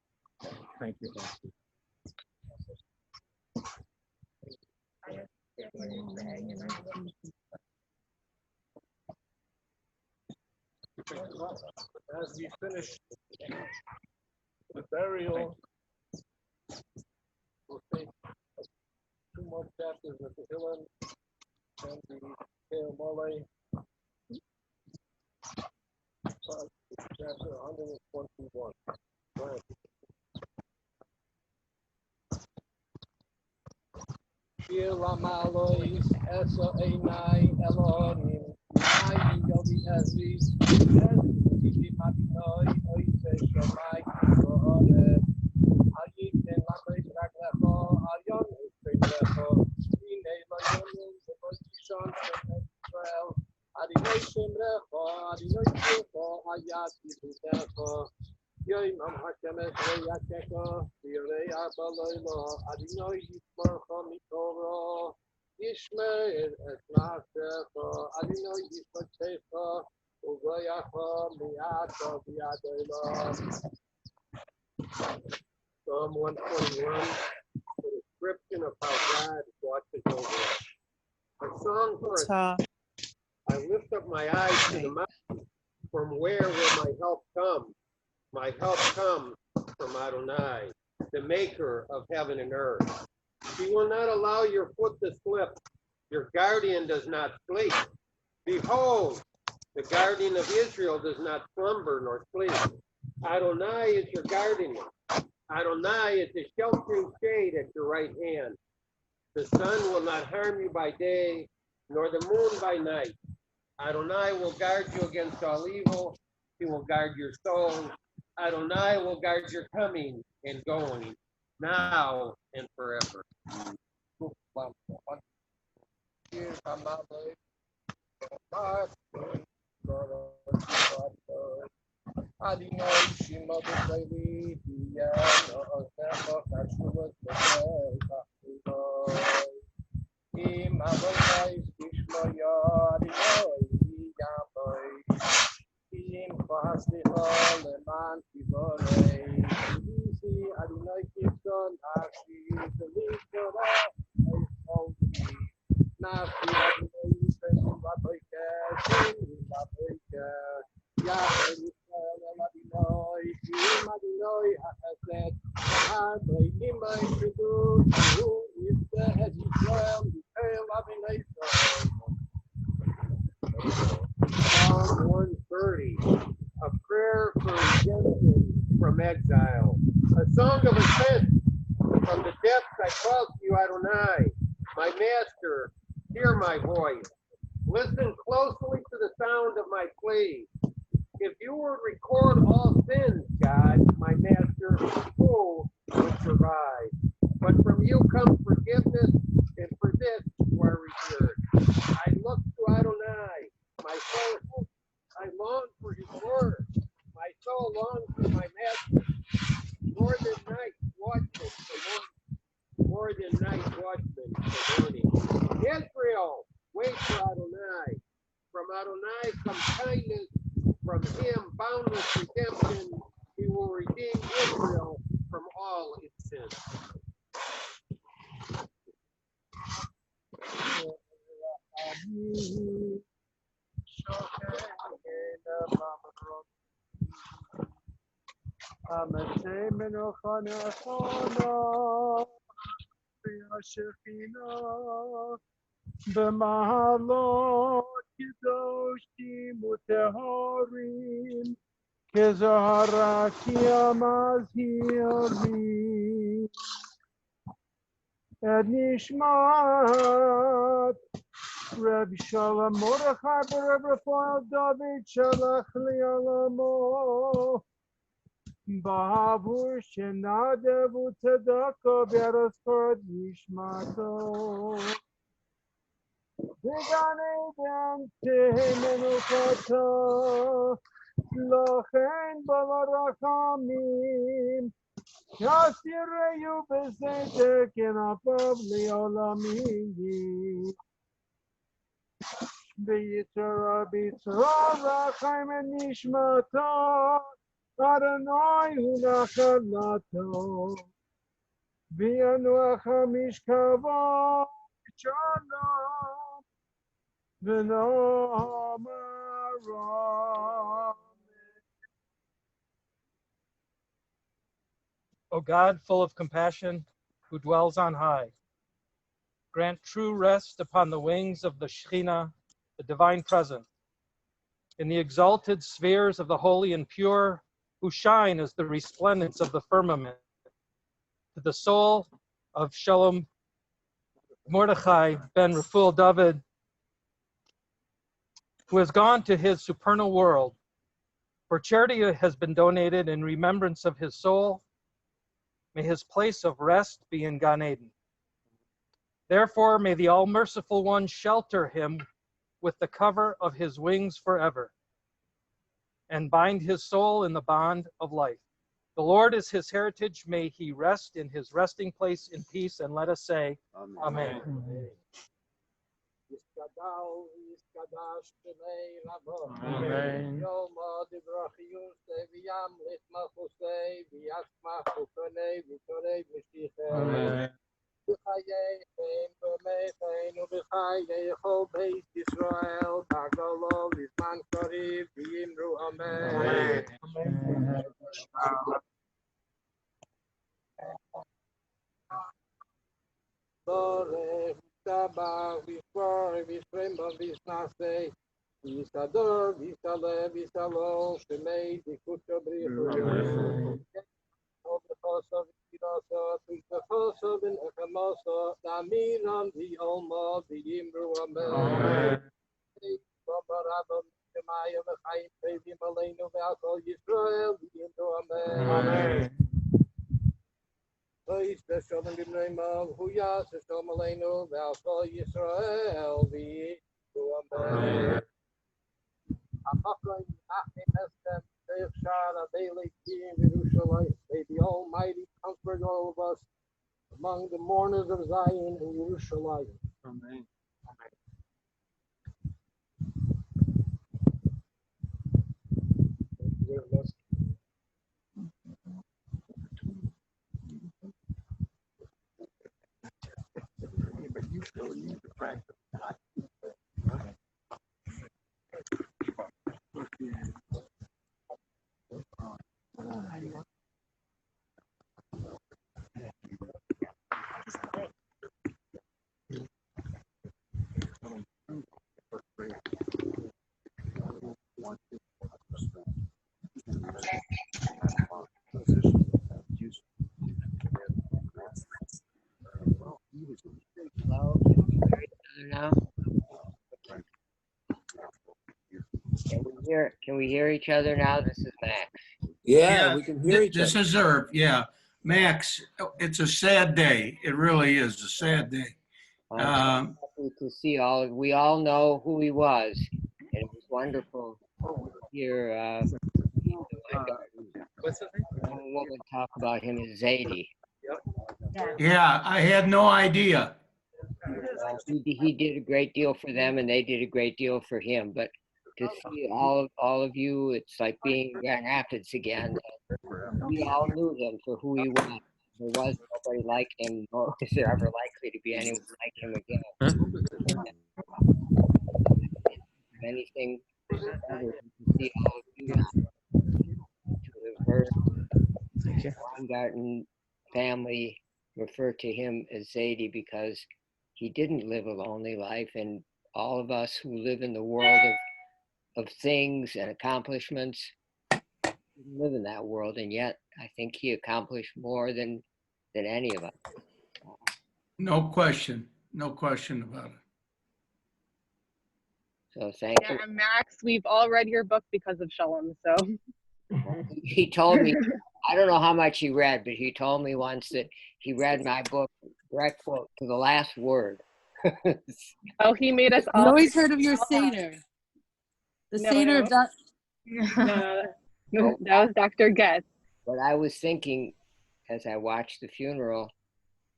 Speaker 4: Thank you.
Speaker 14: As we finish the burial, we'll take 2 more chapters of the Hillel and the Hail Mole. chapter 121. Go ahead. Shir Ramalois Esa Einai Elohim Mai Yogi Ezri Ezri Madinoi Oise Shomai Koore Hayiten Lakois Raglecho Ayon Uspeglecho Inei Loyonim Zebosishon Israel Adinoi Shemrecho Adinoi Shemrecho Ayat Yibutecho Yoim Am Hashemesh Reyakecho Yirei Abaloilo Adinoi Yismorcho Mikoro Yishmeir Es Nafshecho Adinoi Yishmorchecho Ugoyacho Miato Biadoilo. Psalm 121, the description of how God watches over us. A song for us. I lift up my eyes to the mountain. From where will my help come? My help comes from Adonai, the maker of heaven and earth. He will not allow your foot to slip. Your guardian does not sleep. Behold, the guardian of Israel does not slumber nor sleep. Adonai is your guardian. Adonai is the sheltering shade at your right hand. The sun will not harm you by day, nor the moon by night. Adonai will guard you against all evil. He will guard your soul. Adonai will guard your coming and going, now and forever. Adonai Shima B'Sayli B'Yano Osecho Kashuvat B'Sayli Im Adonai Shishmoya Adonai Yamoi Im Chaslicha Leman Kivorei Yisi Adonai Kishon Nafshi V'Lichora Eicholti Nafshi Adonai Yisrael Laboiker Shem Laboiker Yahweh Yisrael Adonai Im Adonai HaChesed HaBreinim B'Yisrael Hu Yisrael Yisrael Yisrael Adonai Psalm 130, a prayer for redemption from exile, a song of ascent. From the depths I call to you, Adonai, my master, hear my voice. Listen closely to the sound of my plea. If you would record all sins, God, my master, who would survive? But from you comes forgiveness, and for this you are revered. I look to Adonai, my soul hopes. I long for his word. My soul longs for my master. More than night watchmen for morning. More than night watchmen for morning. Israel, wait for Adonai. From Adonai comes kindness. From him, boundless redemption. He will redeem Israel from all its sins.
Speaker 16: במעלות קדושים וטהורים, כזרעי המזהירים. את נשמת רב שלום מרדכי ברב רפאל דוד שלח לי עולמו, בעבור שנדב וצדקה בהזכרת נשמתו. בגן עדן תהא מנוחתו, לכן ברחמים יסירהו בסתר כנפיו לעולמים. ביצרה רחם את נשמתו, אדוני הוא נחלתו, וינוח משכבו שלום ונאמר
Speaker 10: O God, full of compassion, who dwells on high, grant true rest upon the wings of the Shekhinah, the divine presence, in the exalted spheres of the holy and pure, who shine as the resplendence of the firmament. To the soul of Sholom Mordechai ben Raful David, who has gone to his supernal world, for charity has been donated in remembrance of his soul. May his place of rest be in Gan Eden. Therefore, may the all-merciful one shelter him with the cover of his wings forever, and bind his soul in the bond of life. The Lord is his heritage. May he rest in his resting place in peace. And let us say, Amen.
Speaker 16: Amen. Amen. Amen.
Speaker 5: May the Almighty comfort all of us among the mourners of Zion and Yerushalayim.
Speaker 16: Amen.
Speaker 5: But you still need to practice.
Speaker 17: Now? Can we hear each other now? This is Max.
Speaker 8: Yeah, we can hear each
Speaker 3: This
Speaker 8: other.
Speaker 3: is Herb, yeah. Max, it's a sad day. It really is a sad day.
Speaker 17: I'm happy to see we all know who he was, and it was wonderful to hear
Speaker 10: What's his name?
Speaker 17: one woman talk about him as Zadie.
Speaker 3: Yeah, I had no idea.
Speaker 17: He did a great deal for them, and they did a great deal for him. But to see all of you, it's like being in Grand Rapids again. We all knew him for who he was. There was nobody like him, nor is there ever likely to be anyone like him again. Anything ever to see all of you to have heard Weingarten family refer to him as Zadie, because he didn't live a lonely life, and all of us who live in the world of things and accomplishments live in that world, and yet I think he accomplished more than any of us.
Speaker 3: No question about it.
Speaker 17: So thank you.
Speaker 9: And Max, we've all read your book because of Sholom, so.
Speaker 17: He told me, I don't know how much he read, but he told me once that he read my book direct quote to the last word.
Speaker 9: Oh, he made us all.
Speaker 12: You always heard of your Seder. The Seder of that.
Speaker 9: No, that was Dr. Getz.
Speaker 17: What I was thinking as I watched the funeral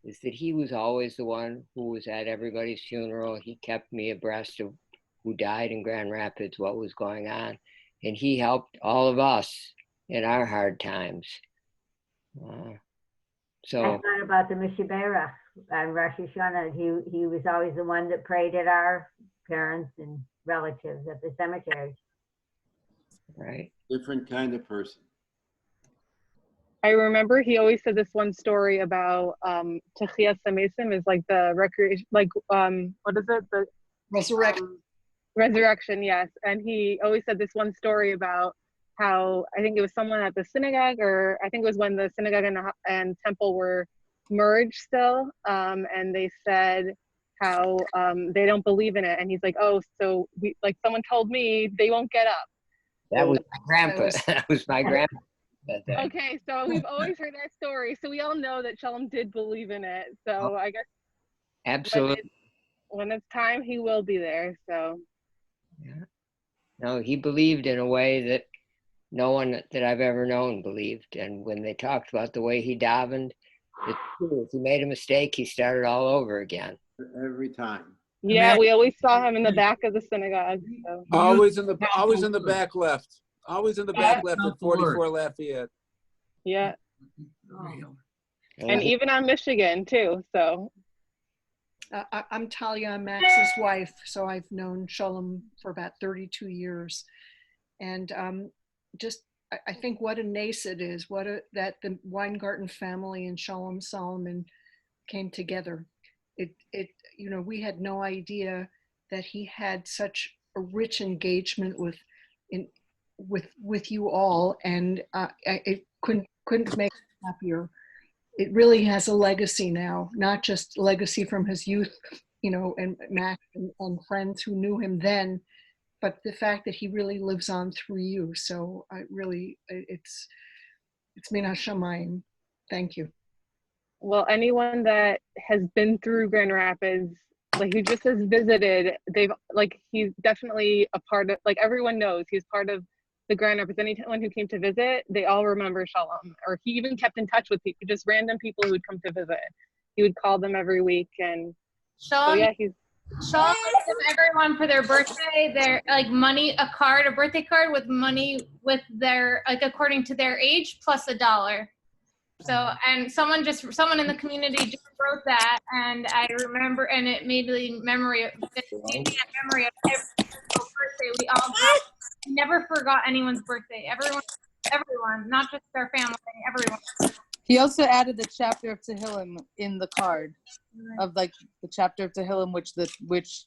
Speaker 17: is that he was always the one who was at everybody's funeral. He kept me abreast of who died in Grand Rapids, what was going on. And he helped all of us in our hard times. So
Speaker 18: I thought about the Mishiberach on Rosh Hashanah. He was always the one that prayed at our parents and relatives at the cemetery.
Speaker 17: Right.
Speaker 1: Different kind of person.
Speaker 9: I remember he always said this one story about Techias Samesim is like the recreation, like what is it? The
Speaker 12: resurrection.
Speaker 9: Resurrection, yes. And he always said this one story about how, I think it was someone at the synagogue, or I think it was when the synagogue and temple were merged still. And they said how they don't believe in it. And he's like, oh, so we, like, someone told me they won't get up.
Speaker 17: That was my grandpa. That was my grandpa.
Speaker 9: Okay, so we've always heard that story. So we all know that Sholom did believe in it. So I guess
Speaker 17: Absolutely.
Speaker 9: when it's time, he will be there. So
Speaker 17: yeah. No, he believed in a way that no one that I've ever known believed. And when they talked about the way he davened, it's true. If he made a mistake, he started all over again.
Speaker 1: Every time.
Speaker 9: yeah, we always saw him in the back of the synagogue. So.
Speaker 8: Always in the back left. Always in the back left at 44 Lafayette.
Speaker 9: Yeah. And even on Michigan too. So.
Speaker 19: I'm Talia, I'm Max's wife, so I've known Sholom for about 32 years. And I think what a nace it is, that the Weingarten family and Sholom Solomon came together. We had no idea that he had such a rich engagement with you all, and it couldn't make me happier. It really has a legacy now, not just legacy from his youth, and Max and friends who knew him then, but the fact that he really lives on through you. So it's min hashamayim. Thank you.
Speaker 9: Well, anyone that has been through Grand Rapids, like who just has visited, he's definitely a part of, like everyone knows he's part of the Grand Rapids. Anyone who came to visit, they all remember Sholom. Or he even kept in touch with people, just random people who would come to visit. He would call them every week, and
Speaker 20: Sholom,
Speaker 9: yeah, he's.
Speaker 20: Sholom gives everyone for their birthday their a birthday card with money with their according to their age plus $1. So, and someone in the community just wrote that, and I remember, and it made me memory of every single birthday we all got. We never forgot anyone's birthday. Everyone, not just their family, everyone.
Speaker 12: He also added the chapter of Tehillim in the card, of the chapter of Tehillim which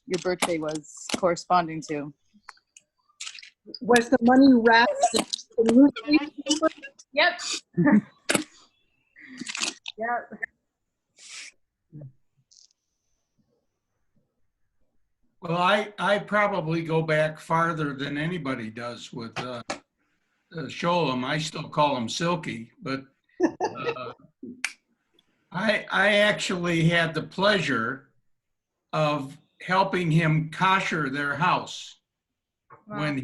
Speaker 12: your birthday was corresponding to.
Speaker 19: Was the money wrapped in loose leaf paper?
Speaker 20: Yep.
Speaker 9: Yeah.
Speaker 3: Well, I probably go back farther than anybody does with Sholom. I still call him Silky, but I actually had the pleasure of helping him kosher their house. Wow.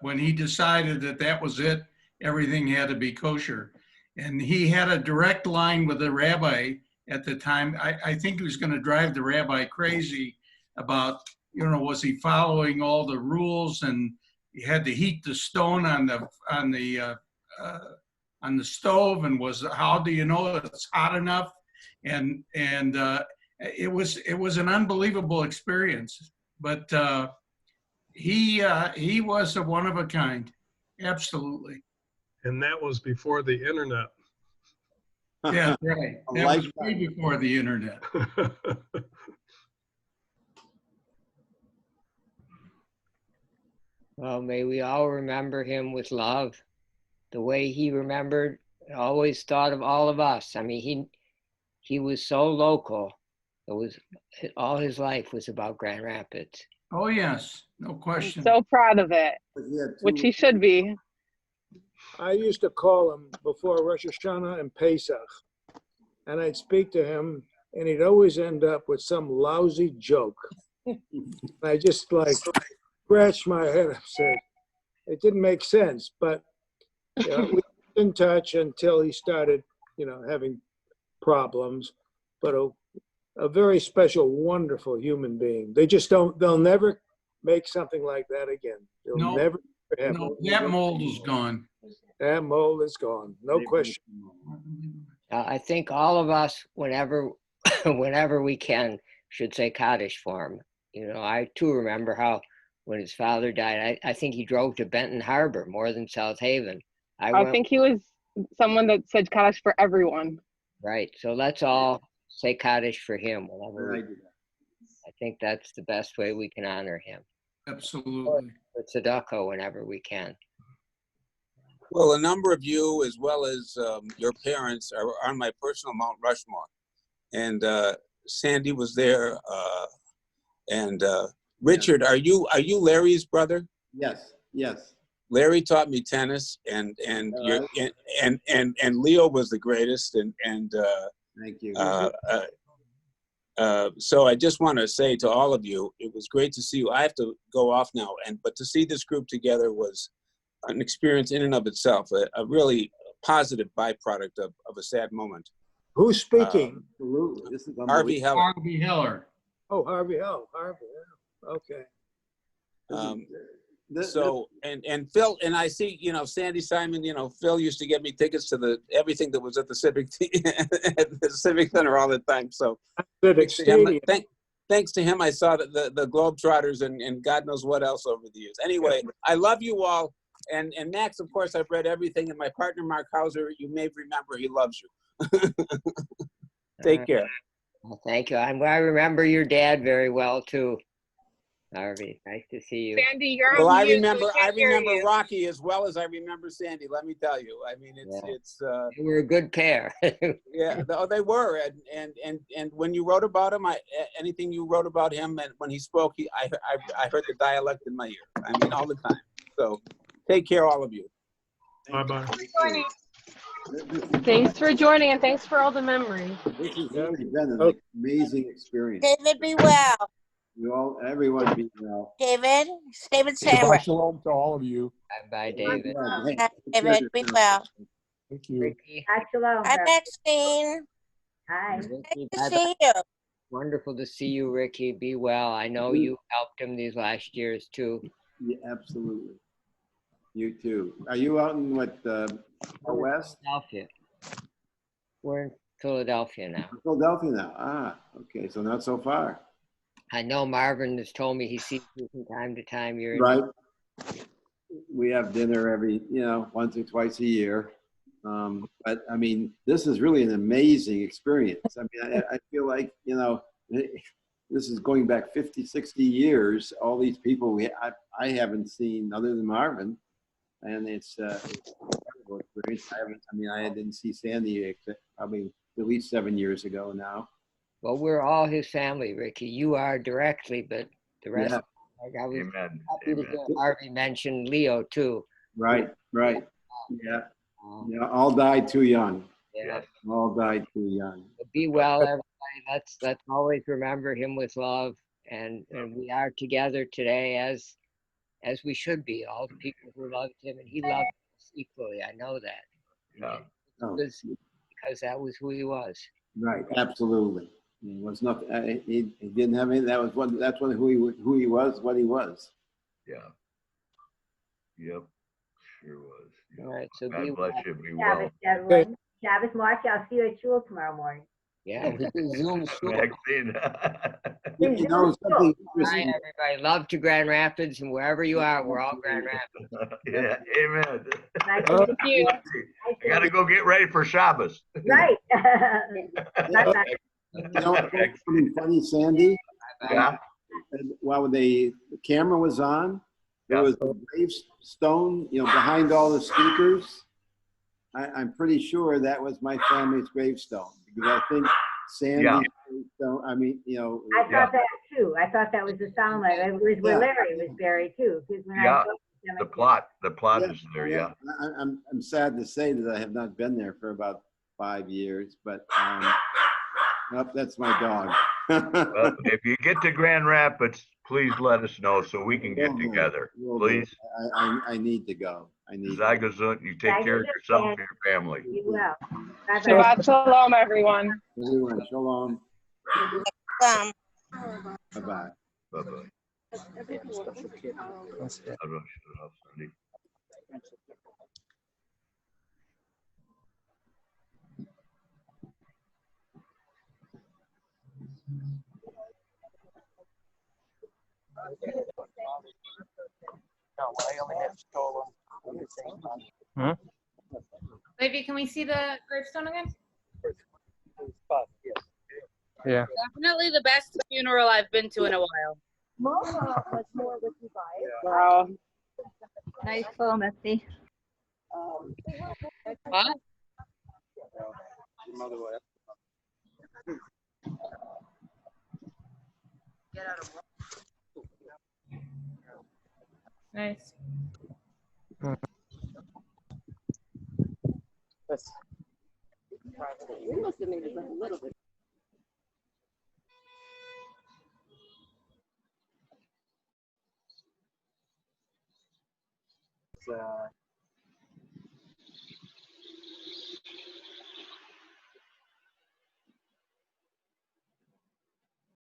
Speaker 3: When he decided that was it, everything had to be kosher. And he had a direct line with the rabbi at the time. I think he was going to drive the rabbi crazy about, was he following all the rules, and he had to heat the stone on the stove, and how do you know it's hot enough? And it was an unbelievable experience. But he was a one of a kind, absolutely.
Speaker 6: And that was before the internet.
Speaker 3: Yeah, right. That was way before the internet.
Speaker 17: Well, may we all remember him with love, the way he remembered, always thought of all of us. I mean, he was so local. All his life was about Grand Rapids.
Speaker 3: Oh, yes, no question.
Speaker 9: I'm so proud of it, which he should be.
Speaker 5: I used to call him before Rosh Hashanah and Pesach, and I'd speak to him, and he'd always end up with some lousy joke. I just scratched my head and said, it didn't make sense, but we were in touch until he started, having problems, but a very special, wonderful human being. They'll never make something like that again. They'll never have
Speaker 3: that mold is gone.
Speaker 5: That mold is gone, no question.
Speaker 17: I think all of us, whenever we can, should say Kaddish for him. I too remember how when his father died, I think he drove to Benton Harbor more than South Haven.
Speaker 9: I think he was someone that said Kaddish for everyone.
Speaker 17: Right. So let's all say Kaddish for him whenever we do that. I think that's the best way we can honor him.
Speaker 3: Absolutely.
Speaker 17: For tzedakah whenever we can.
Speaker 8: Well, a number of you, as well as your parents, are on my personal Mount Rushmore. And Sandy was there. And Richard, are you Larry's brother?
Speaker 1: Yes, yes.
Speaker 8: Larry taught me tennis, and Leo was the greatest.
Speaker 1: Thank you.
Speaker 8: So I just want to say to all of you, it was great to see you. I have to go off now, but to see this group together was an experience in and of itself, a really positive byproduct of a sad moment.
Speaker 5: Who's speaking?
Speaker 1: Absolutely. This is
Speaker 8: Harvey Heller.
Speaker 3: Harvey Heller.
Speaker 5: Oh, Harvey. Oh, Harvey. Yeah. Okay.
Speaker 8: So and Phil, and I see, Sandy Simon, Phil used to get me tickets to everything that was at the Civic at the Civic Center all the time. So thanks to him, I saw the Globetrotters and God knows what else over the years. Anyway, I love you all. And Max, of course, I've read everything. And my partner, Mark Hauser, you may remember, he loves you. Take care.
Speaker 17: Well, thank you. I remember your dad very well, too. Harvey, nice to see you.
Speaker 9: Sandy, you're
Speaker 8: Well,
Speaker 9: on
Speaker 8: I
Speaker 9: mute,
Speaker 8: remember
Speaker 9: we can't hear you.
Speaker 8: Rocky as well as I remember Sandy. Let me tell you. I mean, it's.
Speaker 17: You were a good pair.
Speaker 8: Yeah, they were, and when you wrote about him, anything you wrote about him, and when he spoke, I heard the dialect in my ear. I mean, all the time. So, take care, all of you.
Speaker 6: Bye bye.
Speaker 9: Thanks for joining and thanks for all the memories.
Speaker 1: This has really been an amazing experience.
Speaker 11: David, be well.
Speaker 1: Everyone be well.
Speaker 11: David, David Sandra.
Speaker 21: Shalom to all of you.
Speaker 17: Bye, David.
Speaker 11: Hi, David, be well.
Speaker 21: Thank you.
Speaker 17: Ricky.
Speaker 18: Hi, Shalom.
Speaker 11: Hi, Maxine.
Speaker 18: Hi.
Speaker 17: Ricky,
Speaker 11: Nice to see you.
Speaker 17: Wonderful to see you, Ricky. Be well. I know you helped him these last years, too.
Speaker 1: Yeah, absolutely. You too. Are you out in west?
Speaker 17: Philadelphia. We're in Philadelphia now.
Speaker 1: Philadelphia now. Ah, okay. So not so far.
Speaker 17: I know Marvin has told me he sees you from time to time. You're in
Speaker 1: right. We have dinner every, once or twice a year. But I mean, this is really an amazing experience. I mean, I feel like, this is going back 50, 60 years. All these people I haven't seen other than Marvin. And it's an incredible experience. I didn't see Sandy probably at least 7 years ago now.
Speaker 17: Well, we're all his family, Ricky. You are directly, but the rest.
Speaker 1: Yeah.
Speaker 17: Like I was
Speaker 2: Amen.
Speaker 17: happy to hear Harvey mention Leo too.
Speaker 1: Right. Yeah. All died too young.
Speaker 17: Yeah.
Speaker 1: All died too young.
Speaker 17: Be well, everybody. Let's always remember him with love, and we are together today as we should be. All the people who loved him, and he loved us equally. I know that.
Speaker 2: Yeah.
Speaker 17: Because that was who he was.
Speaker 1: Right. Absolutely. He was not. He didn't have any. That's who he was. What he was.
Speaker 2: Yeah. Yep. Sure was. Yep.
Speaker 17: All right. So
Speaker 2: God bless you. Be
Speaker 18: Shabbos,
Speaker 2: well.
Speaker 18: everyone. Shabbos, March. I'll see you at shul tomorrow morning.
Speaker 17: Yeah, we can Zoom.
Speaker 2: Maxine.
Speaker 1: Something.
Speaker 17: Hi, everybody. Love to Grand Rapids, and wherever you are, we're all Grand Rapids.
Speaker 2: Yeah. Amen.
Speaker 18: Nice to meet you.
Speaker 2: I gotta go get ready for Shabbos.
Speaker 18: Right.
Speaker 1: Something funny, Sandy?
Speaker 2: Yeah.
Speaker 1: While the camera was on, there was a gravestone, behind all the speakers. I'm pretty sure that was my family's gravestone because I think Sandy's gravestone. I mean,
Speaker 18: I thought that too. I thought that was the Solomon. It was where Larry was buried too. Because when I
Speaker 2: the plot is there. Yeah.
Speaker 1: I'm sad to say that I have not been there for about 5 years, but nope, that's my dog.
Speaker 2: Well, if you get to Grand Rapids, please let us know so we can get together. Please.
Speaker 1: I need to go.
Speaker 2: Zagazut, you take care of yourself and your family.
Speaker 18: You will.
Speaker 9: Shabbat shalom, everyone.
Speaker 1: Everyone, shalom.
Speaker 11: Bye.
Speaker 1: Bye-bye.
Speaker 2: Bye-bye.
Speaker 20: Levi, can we see the gravestone again?
Speaker 16: Yeah.
Speaker 22: Definitely the best funeral I've been to in a while.
Speaker 15: Mama was more with you guys.
Speaker 9: Wow.
Speaker 7: Nice phone, Misty.
Speaker 12: What?
Speaker 14: Your mother will
Speaker 20: Nice.
Speaker 15: We must have made it a little bit.